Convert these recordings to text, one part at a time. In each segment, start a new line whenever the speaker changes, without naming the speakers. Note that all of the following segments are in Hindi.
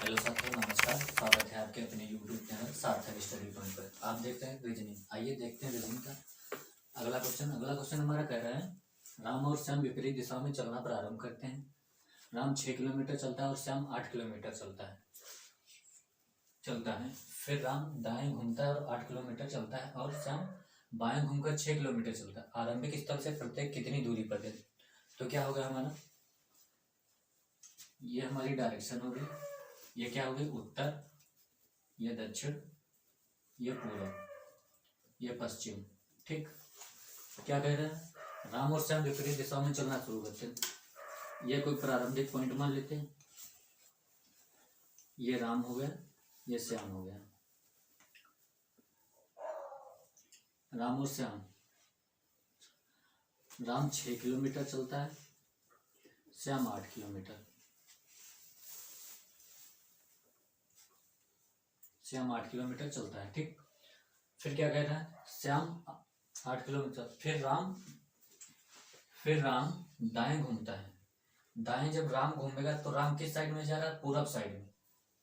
हेलो साथियों, नमस्कार। स्वागत है आपके अपने यूट्यूब चैनल सार्थक स्टडी पॉइंट पर। आप देखते हैं रीजनिंग। आइए देखते हैं रीजनिंग का अगला क्वेश्चन हमारा कह रहा है, राम और श्याम विपरीत दिशा में चलना प्रारंभ करते हैं। राम 6 किलोमीटर चलता है और श्याम 8 किलोमीटर चलता है। फिर राम दाएं घूमता है और 8 किलोमीटर चलता है और श्याम बाएं घूमकर 6 किलोमीटर चलता है। आरंभिक स्थल से प्रत्येक कितनी दूरी पर है? तो क्या होगा हमारा, ये हमारी डायरेक्शन होगी। ये क्या होगी, उत्तर, ये दक्षिण, ये पूर्व, ये पश्चिम। ठीक, क्या कह रहे हैं, राम और श्याम विपरीत दिशा में चलना शुरू करते हैं। ये कोई प्रारंभिक पॉइंट मान लेते हैं। ये राम हो गया, ये श्याम हो गया। राम और श्याम, राम 6 किलोमीटर चलता है, श्याम 8 किलोमीटर। श्याम 8 किलोमीटर चलता है। ठीक, फिर क्या कह रहा है, श्याम 8 किलोमीटर, फिर राम दाएं घूमता है। दाएं जब राम घूमेगा तो राम किस साइड में जा रहा है, पूरब साइड में।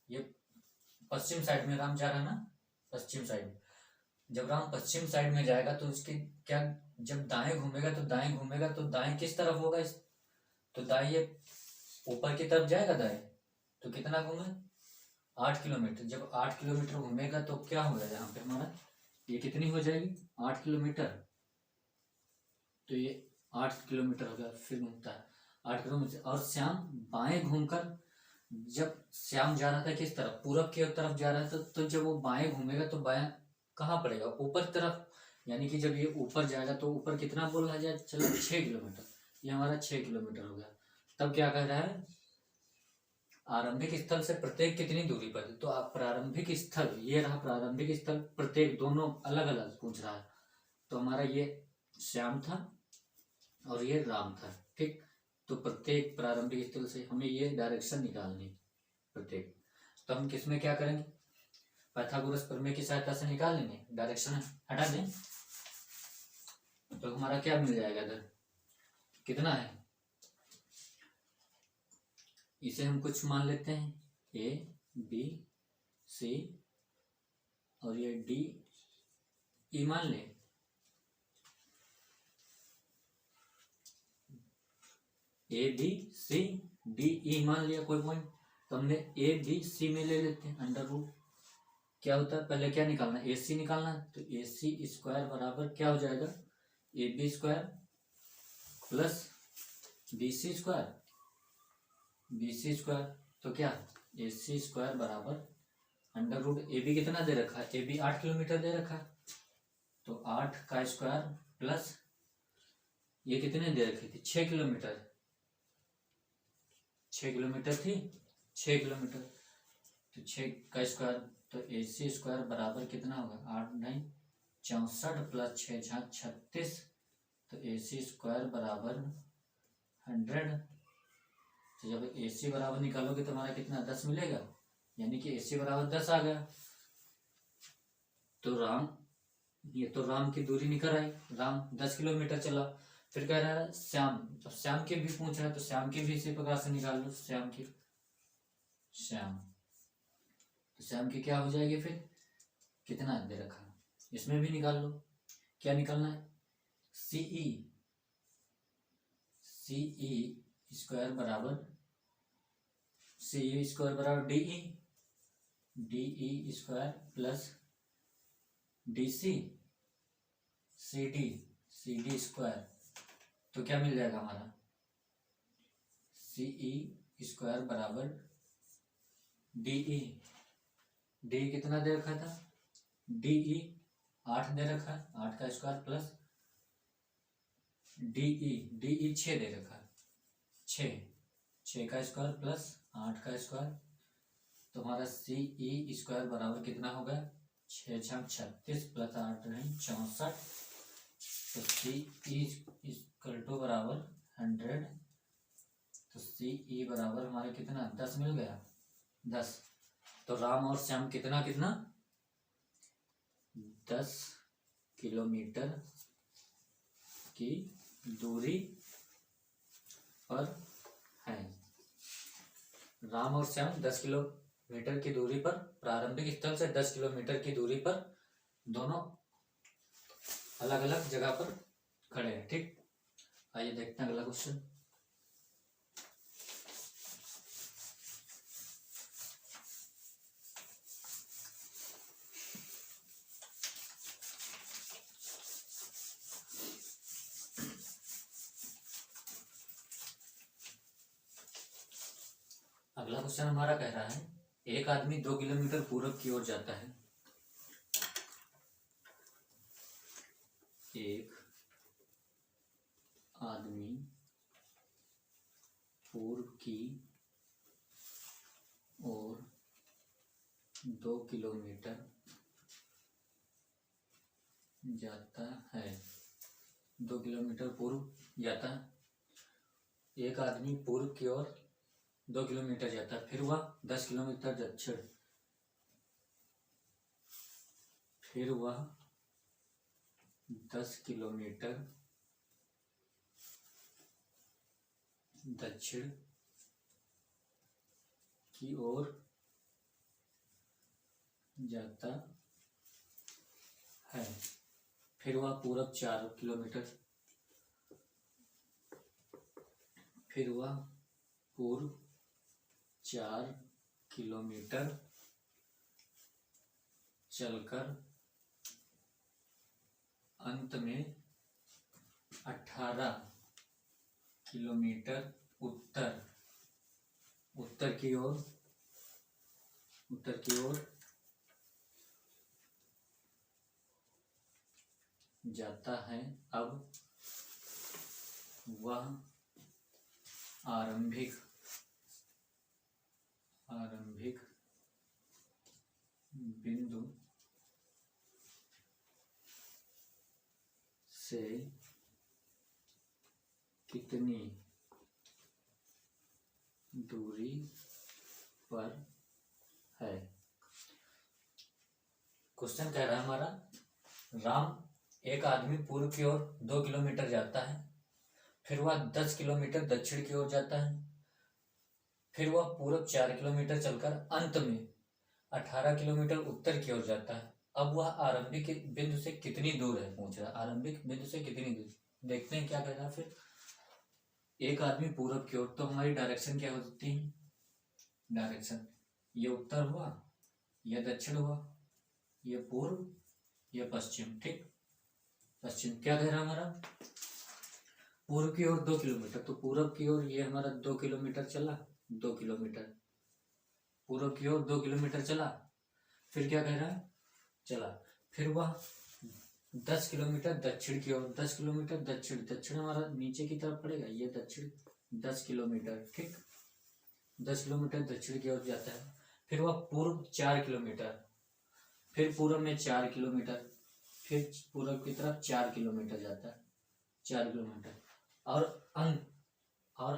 ये पश्चिम साइड में राम जा रहा है ना, पश्चिम साइड में। जब राम पश्चिम साइड में जाएगा तो उसकी क्या, जब दाएं घूमेगा तो दाएं किस तरफ होगा, तो दाएं ये ऊपर की तरफ जाएगा दाएं। तो कितना घूमे, 8 किलोमीटर। जब 8 किलोमीटर घूमेगा तो क्या होगा, यहाँ पे हमारा ये कितनी हो जाएगी, 8 किलोमीटर। तो ये 8 किलोमीटर हो गया। फिर घूमता है 8 किलोमीटर और श्याम बाएं घूमकर, जब श्याम जा रहा था किस तरफ, पूरब की तरफ जा रहा था, तो जब वो बाएं घूमेगा तो बाएं कहाँ पड़ेगा, ऊपर तरफ। यानी कि जब ये ऊपर जाएगा तो ऊपर कितना बोल रहा है, चलो 6 किलोमीटर। ये हमारा 6 किलोमीटर हो गया। तब क्या कह रहा है, आरंभिक स्थल से प्रत्येक कितनी दूरी पर है। तो आप प्रारंभिक स्थल, ये रहा प्रारंभिक स्थल, प्रत्येक दोनों अलग अलग पूछ रहा है। तो हमारा ये श्याम था और ये राम था। ठीक, तो प्रत्येक प्रारंभिक स्थल से हमें ये डायरेक्शन निकालनी प्रत्येक। तो हम किसमें क्या करेंगे, पाइथागोरस प्रमेय की सहायता से निकाल लेंगे। डायरेक्शन हटा दें तो हमारा क्या मिल जाएगा, इधर कितना है, इसे हम कुछ मान लेते हैं, ए बी सी और ये डी ई मान लें। A B C D E मान लिया कोई पॉइंट। तो हमने ए बी सी में ले लेते हैं अंडर रूट। क्या होता है, पहले क्या निकालना, ए सी निकालना। तो ए सी स्क्वायर बराबर क्या हो जाएगा, A B square plus B C square, B C square. तो क्या, ए सी स्क्वायर बराबर अंडर रूट, ए बी कितना दे रखा है, ए बी 8 किलोमीटर दे रखा है। तो 8 का स्क्वायर प्लस ये कितने दे रखी थी, 6 किलोमीटर, 6 किलोमीटर थी, 6 किलोमीटर। तो 6 का स्क्वायर, तो ए सी स्क्वायर बराबर कितना होगा, 8 9 64 प्लस 6 36। तो ए सी स्क्वायर बराबर 100। तो जब ए सी बराबर निकालोगे तो हमारा कितना, 10 मिलेगा। यानी कि ए सी बराबर 10 आ गया। तो राम, ये तो राम की दूरी निकल आई, राम 10 किलोमीटर चला। फिर कह रहा है श्याम, तो श्याम की भी पूछ रहा है, तो श्याम की भी इसी प्रकार से निकाल लो। श्याम तो श्याम की क्या हो जाएगी, फिर कितना दे रखा, इसमें भी निकाल लो। क्या निकालना है, सीई स्क्वायर बराबर सी स्क्वायर बराबर DE square plus D C D square. तो क्या मिल जाएगा हमारा, सीई स्क्वायर बराबर डी कितना दे रखा था, डीई 8 दे रखा है, 8 का स्क्वायर प्लस डीई 6 दे रखा है, 6 का स्क्वायर प्लस 8 का स्क्वायर। तो हमारा सीई स्क्वायर बराबर कितना होगा, 6 36 प्लस 8 64। तो सीई इक्वल टू बराबर 100। तो सीई बराबर हमारे कितना, 10 मिल गया, 10। तो राम और श्याम कितना 10 किलोमीटर की दूरी पर है। राम और श्याम 10 किलोमीटर मीटर की दूरी पर, प्रारंभिक स्थल से 10 किलोमीटर की दूरी पर दोनों अलग अलग जगह पर खड़े हैं। ठीक, आइए देखते हैं अगला क्वेश्चन। अगला क्वेश्चन हमारा कह रहा है, एक आदमी 2 किलोमीटर पूरब की ओर जाता है। एक आदमी पूर्व की ओर 2 किलोमीटर जाता है। 2 किलोमीटर पूर्व जाता है। एक आदमी पूर्व की ओर 2 किलोमीटर जाता है, फिर वह 10 किलोमीटर दक्षिण, फिर वह 10 किलोमीटर दक्षिण की ओर जाता है। फिर वह पूरब 4 किलोमीटर, फिर वह पूर्व 4 किलोमीटर चलकर अंत में 18 किलोमीटर उत्तर की ओर जाता है। अब वह आरंभिक बिंदु से कितनी दूरी पर है। क्वेश्चन कह रहा है हमारा, राम एक आदमी पूर्व की ओर 2 किलोमीटर जाता है, फिर वह 10 किलोमीटर दक्षिण की ओर जाता है, फिर वह पूरब 4 किलोमीटर चलकर अंत में 18 किलोमीटर उत्तर की ओर जाता है। अब वह आरंभिक बिंदु से कितनी दूर है, पूछ रहा है। आरंभिक बिंदु से कितनी दूर, देखते हैं क्या कह रहा है। फिर एक आदमी पूरब की ओर, तो हमारी डायरेक्शन क्या होती है, डायरेक्शन ये उत्तर हुआ, यह दक्षिण हुआ, ये पूर्व, ये पश्चिम। ठीक, पश्चिम क्या कह रहा है हमारा, पूर्व की ओर 2 किलोमीटर, तो पूरब की ओर ये हमारा 2 किलोमीटर चला, 2 किलोमीटर पूर्व की ओर 2 किलोमीटर चला, फिर क्या कह रहा है, चला, फिर वह 10 किलोमीटर दक्षिण की ओर, 10 किलोमीटर दक्षिण हमारा नीचे की तरफ पड़ेगा, ये दक्षिण 10 किलोमीटर। ठीक, 10 किलोमीटर दक्षिण की ओर जाता है। फिर वह पूर्व 4 किलोमीटर, फिर पूर्व में 4 किलोमीटर, फिर पूर्व की तरफ 4 किलोमीटर जाता है, 4 किलोमीटर, और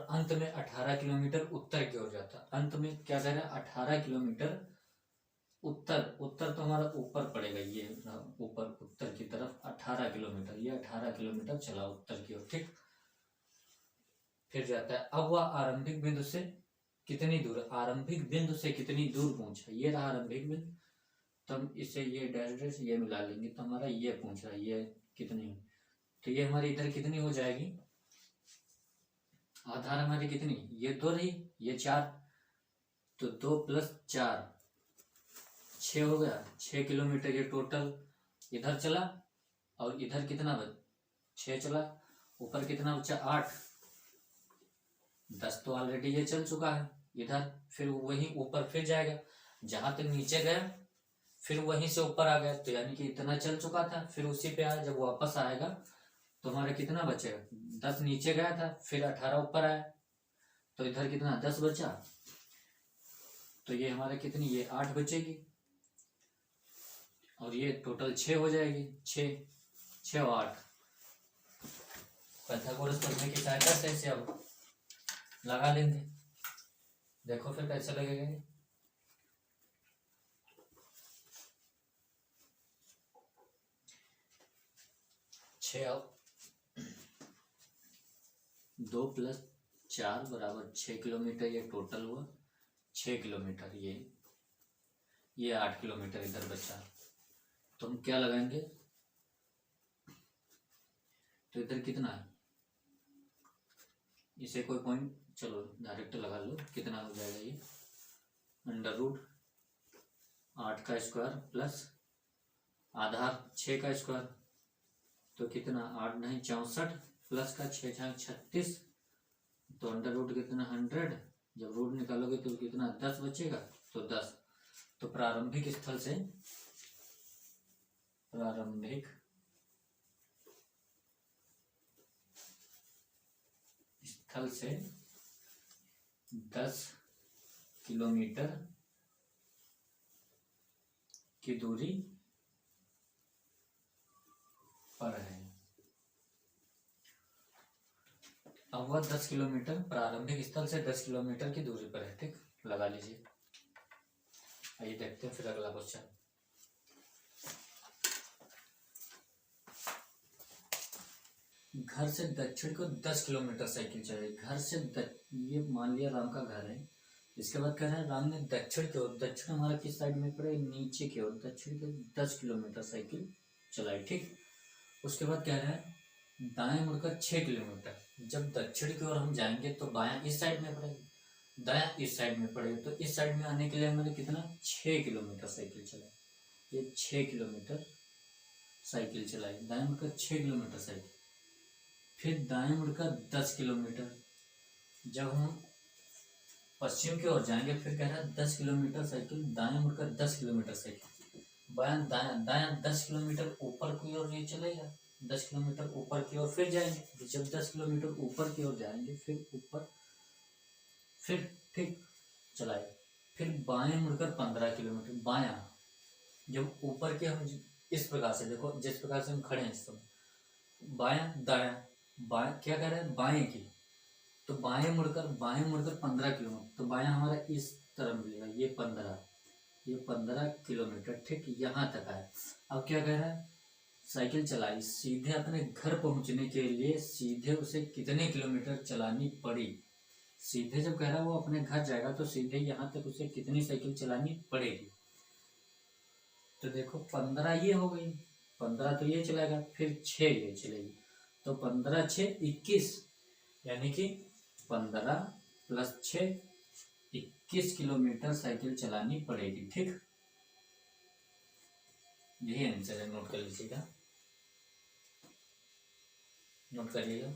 अंत में 18 किलोमीटर उत्तर की ओर जाता है। अंत में क्या कह रहा है, 18 किलोमीटर उत्तर तो हमारा ऊपर पड़ेगा, ये ऊपर उत्तर की तरफ 18 किलोमीटर, ये 18 किलोमीटर चला उत्तर की ओर। ठीक, फिर जाता है। अब वह आरंभिक बिंदु से कितनी दूर, आरंभिक बिंदु से कितनी दूर पहुंचा, ये रहा आरंभिक बिंदु, तब इसे ये डैश ये मिला लेंगे तो हमारा ये पूछ रहा है ये कितनी, तो ये हमारी इधर कितनी हो जाएगी, आधार हमारी कितनी, ये 2 रही, ये 4, तो 2 + 4 6 हो गया। 6 किलोमीटर ये टोटल इधर चला, और इधर कितना 6 चला, ऊपर कितना बचा 8, 10 तो ऑलरेडी ये चल चुका है इधर, फिर वहीं ऊपर फिर जाएगा, जहां तक नीचे गया फिर वहीं से ऊपर आ गया, तो यानी कि इतना चल चुका था, फिर उसी पे आया। जब वापस आएगा तो हमारा कितना बचेगा, 10 नीचे गया था, फिर 18 ऊपर आया, तो इधर कितना 10 बचा, तो ये हमारा कितनी, ये 8 बचेगी, और ये टोटल 6 हो जाएगी, 6 और 8। पाइथागोरस प्रमेय की सहायता से इसे अब लगा लेंगे, देखो फिर कैसे लगेगा। 2 + 4 = 6 किलोमीटर, ये टोटल हुआ 6 किलोमीटर, ये ये 8 किलोमीटर इधर बचा, तो हम क्या लगाएंगे, तो इधर कितना है, इसे कोई पॉइंट, चलो डायरेक्ट लगा लो, कितना हो जाएगा ये, अंडर रूट 8 का स्क्वायर प्लस आधार 6 का स्क्वायर, तो कितना 8 नहीं 64 प्लस का 6 36, तो अंडर रूट कितना 100, जब रूट निकालोगे तो कितना 10 बचेगा, तो 10। तो प्रारंभिक स्थल से 10 किलोमीटर की दूरी पर है। अब वह 10 किलोमीटर प्रारंभिक स्थल से 10 किलोमीटर की दूरी पर है, ठीक, लगा लीजिए। आइए देखते हैं फिर अगला क्वेश्चन। घर से दक्षिण को 10 किलोमीटर साइकिल चले, घर से ये मान लिया राम का घर है, इसके बाद कह रहा है राम ने दक्षिण की ओर, दक्षिण हमारा किस साइड में पड़े, नीचे की ओर, दक्षिण की 10 किलोमीटर साइकिल चलाई, ठीक। उसके बाद कह रहा है दाएं मुड़कर 6 किलोमीटर, जब दक्षिण की ओर हम जाएंगे तो बायां इस साइड में पड़ेगा, दायां इस साइड में पड़ेगा, तो इस साइड में आने के लिए हमें कितना 6 किलोमीटर साइकिल चलाई, ये 6 किलोमीटर साइकिल चलाई, दाएं मुड़कर 6 किलोमीटर साइकिल, फिर दाएं मुड़कर 10 किलोमीटर, जब हम पश्चिम की ओर जाएंगे फिर कह रहा है 10 किलोमीटर साइकिल, दाएं मुड़कर 10 किलोमीटर साइकिल, बायां दायां दायां 10 किलोमीटर ऊपर की ओर ये चलेगा, 10 किलोमीटर ऊपर की ओर फिर जाएंगे, जब 10 किलोमीटर ऊपर की ओर जाएंगे फिर ऊपर, फिर ठीक चलाए, फिर बाएं मुड़कर 15 किलोमीटर, बायां जब ऊपर के हम इस प्रकार से देखो, जिस प्रकार से हम खड़े हैं इस समय, बायां दायां, बाएं क्या कह रहे हैं बाएं की, तो बाएं मुड़कर 15 किलोमीटर, तो बायां हमारा इस तरफ मिलेगा, ये 15 किलोमीटर, ठीक, यहाँ तक आए। अब क्या कह रहा है, साइकिल चलाई, सीधे अपने घर पहुंचने के लिए सीधे उसे कितने किलोमीटर चलानी पड़ी, सीधे जब कह रहा है वो अपने घर जाएगा तो सीधे यहाँ तक उसे कितनी साइकिल चलानी पड़ेगी, तो देखो 15 ये हो गई, 15 तो ये चलेगा, फिर 6 ये चलेगी, तो 15 6 21, यानी कि 15 प्लस 6 21 किलोमीटर साइकिल चलानी पड़ेगी, ठीक। यही आंसर है, नोट कर लीजिएगा, नोट करिएगा।